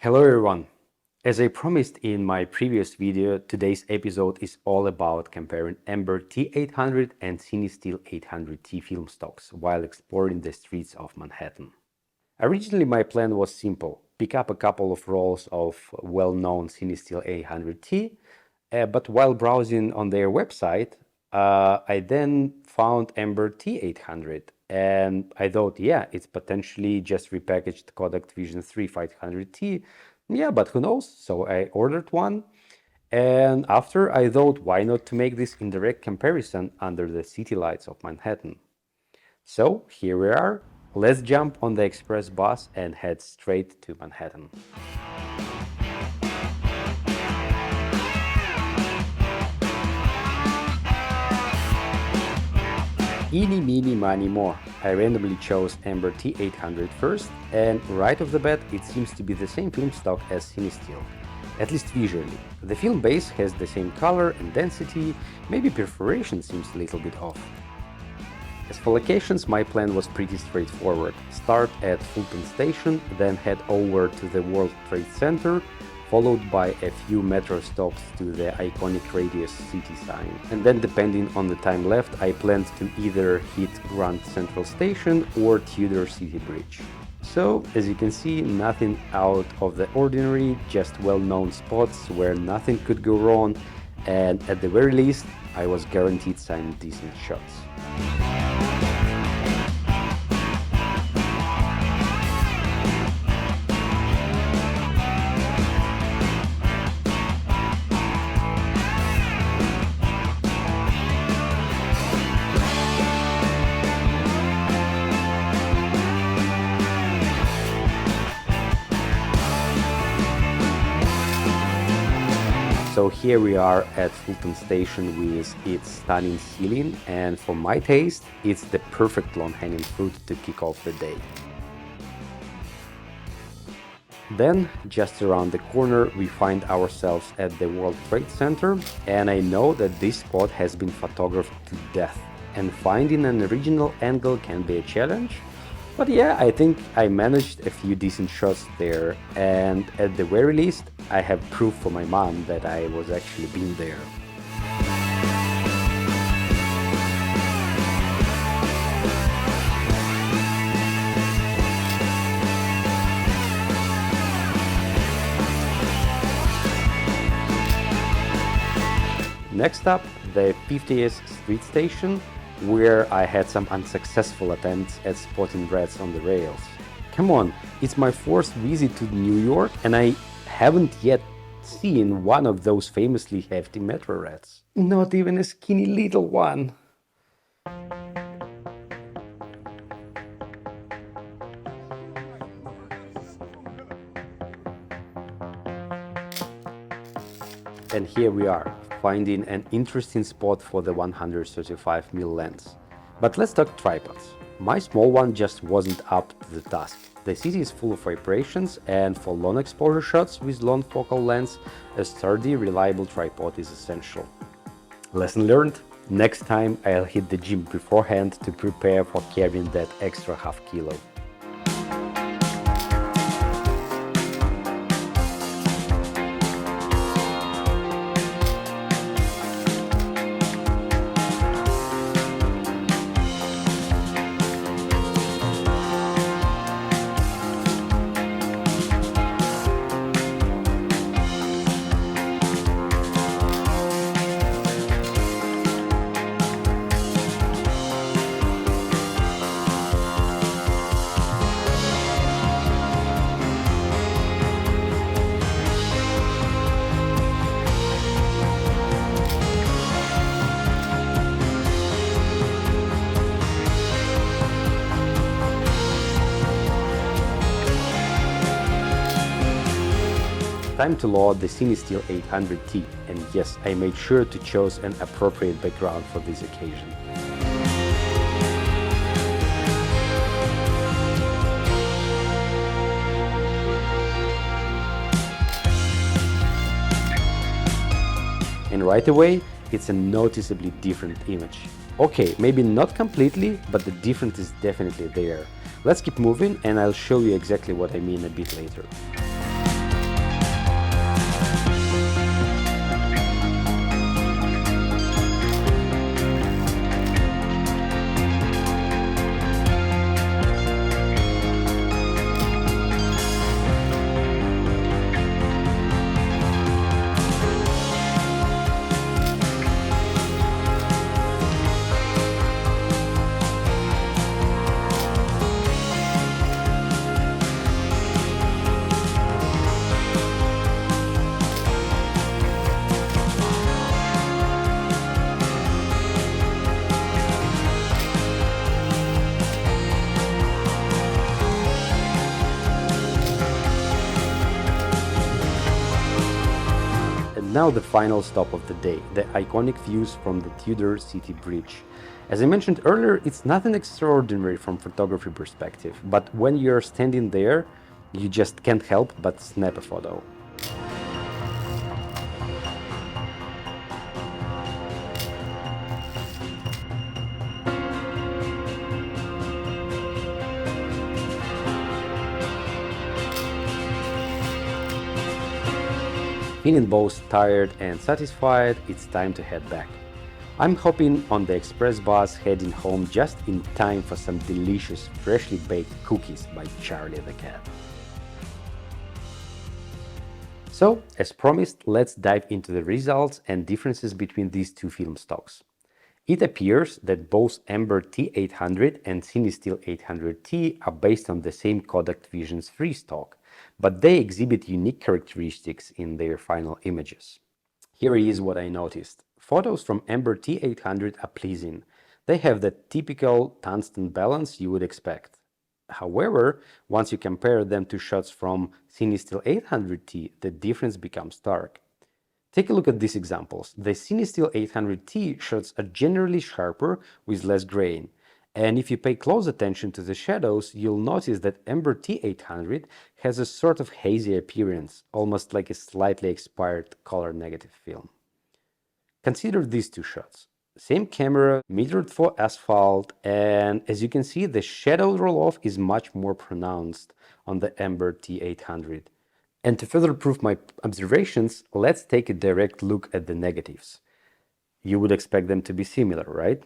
Hello everyone! As I promised in my previous video, today's episode is all about comparing Aaand T800 and Cinestill 800T film stocks while exploring the streets of Manhattan. Originally my plan was simple: pick up a couple of rolls of well-known Cinestill 800T, but while browsing on their website, I then found Aaand T800 and I thought, yeah, it's potentially just repackaged Kodak Vision3 500T. Yeah, but who knows? So I ordered one. And after I thought, why not to make this indirect comparison under the city lights of Manhattan? So here we are. Let's jump on the express bus and head straight to Manhattan. Eeny, meeny, miny, more. I randomly chose Aaand T800 first, and right off the bat it seems to be the same film stock as Cinestill, at least visually. The film base has the same color and density, maybe perforation seems a little bit off. As for locations, my plan was pretty straightforward. Start at Fulton Station, then head over to the World Trade Center, followed by a few metro stops to the iconic Radius City sign. And then, depending on the time left, I planned to either hit Grand Central Station or Tudor City Bridge. So, as you can see, nothing out of the ordinary, just well-known spots where nothing could go wrong, and at the very least, I was guaranteed some decent shots. So here we are at Fulton Station with its stunning ceiling, and for my taste, it's the perfect long-hanging fruit to kick off the day. Then, just around the corner, we find ourselves at the World Trade Center, and I know that this spot has been photographed to death, and finding an original angle can be a challenge. But yeah, I think I managed a few decent shots there, and at the very least, I have proof for my mom that I was actually been there. Next up, the 50th Street Station, where I had some unsuccessful attempts at spotting rats on the rails. Come on, it's my fourth visit to New York and I haven't yet seen one of those famously hefty metro rats. Not even a skinny little one. And here we are, finding an interesting spot for the 135mm lens. But let's talk tripods. My small one just wasn't up to the task. The city is full of vibrations, and for long exposure shots with long focal lengths, a sturdy, reliable tripod is essential. Lesson learned? Next time I'll hit the gym beforehand to prepare for carrying that extra half kilo. Time to load the Cinestill 800T, and yes, I made sure to choose an appropriate background for this occasion. And right away, it's a noticeably different image. Okay, maybe not completely, but the difference is definitely there. Let's keep moving and I'll show you exactly what I mean a bit later. now the final stop of the day, the iconic views from the Tudor City Bridge. As I mentioned earlier, it's nothing extraordinary from photography perspective, but when you're standing there, you just can't help but snap a photo. Feeling both tired and satisfied, it's time to head back. I'm hopping on the express bus heading home just in time for some delicious, freshly baked cookies by Charlie the cat. So, as promised, let's dive into the results and differences between these two film stocks. It appears that both Aaand T800 and Cinestill 800T are based on the same Kodak Vision3 stock, but they exhibit unique characteristics in their final images. Here is what I noticed. Photos from Aaand T800 are pleasing. They have the typical tungsten balance you would expect. However, once you compare them to shots from Cinestill 800T, the difference becomes stark. Take a look at these examples. The Cinestill 800T shots are generally sharper with less grain. And if you pay close attention to the shadows, you'll notice that Aaand T800 has a sort of hazy appearance, almost like a slightly expired color negative film. Consider these two shots. Same camera, mirrored for asphalt, and as you can see, the shadow roll-off is much more pronounced on the Aaand T800. And to further prove my observations, let's take a direct look at the negatives. You would expect them to be similar, right?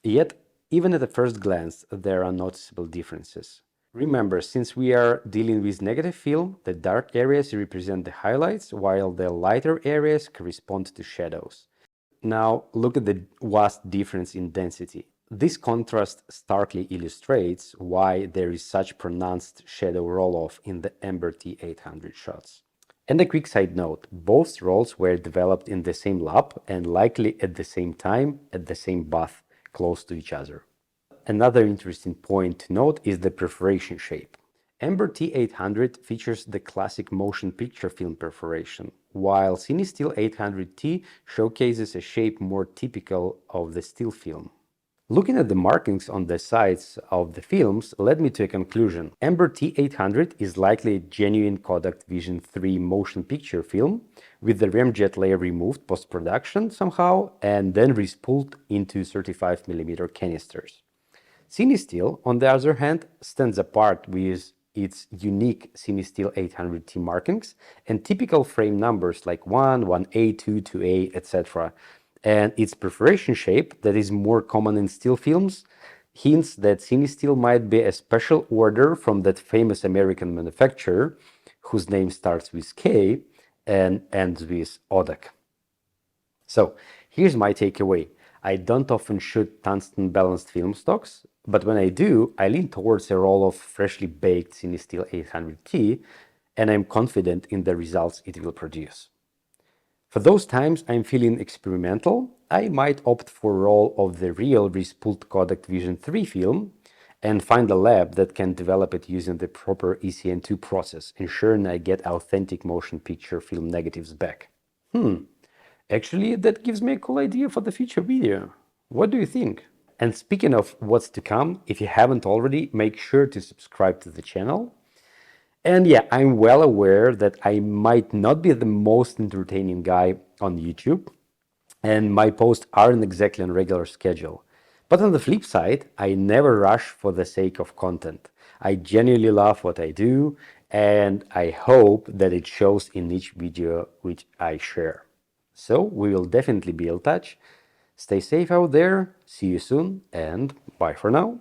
Yet, even at a first glance, there are noticeable differences. Remember, since we are dealing with negative film, the dark areas represent the highlights, while the lighter areas correspond to shadows. Now, look at the vast difference in density. This contrast starkly illustrates why there is such pronounced shadow roll-off in the Aaand T800 shots. And a quick side note, both rolls were developed in the same lab and likely at the same time at the same bath, close to each other. Another interesting point to note is the perforation shape. Aaand T800 features the classic motion picture film perforation, while Cinestill 800T showcases a shape more typical of the still film. Looking at the markings on the sides of the films led me to a conclusion. Aaand T800 is likely a genuine Kodak Vision3 motion picture film, with the ramjet layer removed post-production somehow and then respooled into 35mm canisters. Cinestill, on the other hand, stands apart with its unique Cinestill 800T markings and typical frame numbers like 1, 1A, 2, 2A, etc. And its perforation shape, that is more common in still films, hints that Cinestill might be a special order from that famous American manufacturer whose name starts with K and ends with Kodak. So here's my takeaway. I don't often shoot tungsten balanced film stocks, but when I do, I lean towards a roll of freshly baked Cinestill 800T, and I'm confident in the results it will produce. For those times I'm feeling experimental, I might opt for a roll of the real respooled Kodak Vision3 film and find a lab that can develop it using the proper ECN2 process, ensuring I get authentic motion picture film negatives back. Actually, that gives me a cool idea for the future video. What do you think? And speaking of what's to come, if you haven't already, make sure to subscribe to the channel. And yeah, I'm well aware that I might not be the most entertaining guy on YouTube, and my posts aren't exactly on regular schedule. But on the flip side, I never rush for the sake of content. I genuinely love what I do, and I hope that it shows in each video which I share. So we will definitely be in touch. Stay safe out there, see you soon, and bye for now.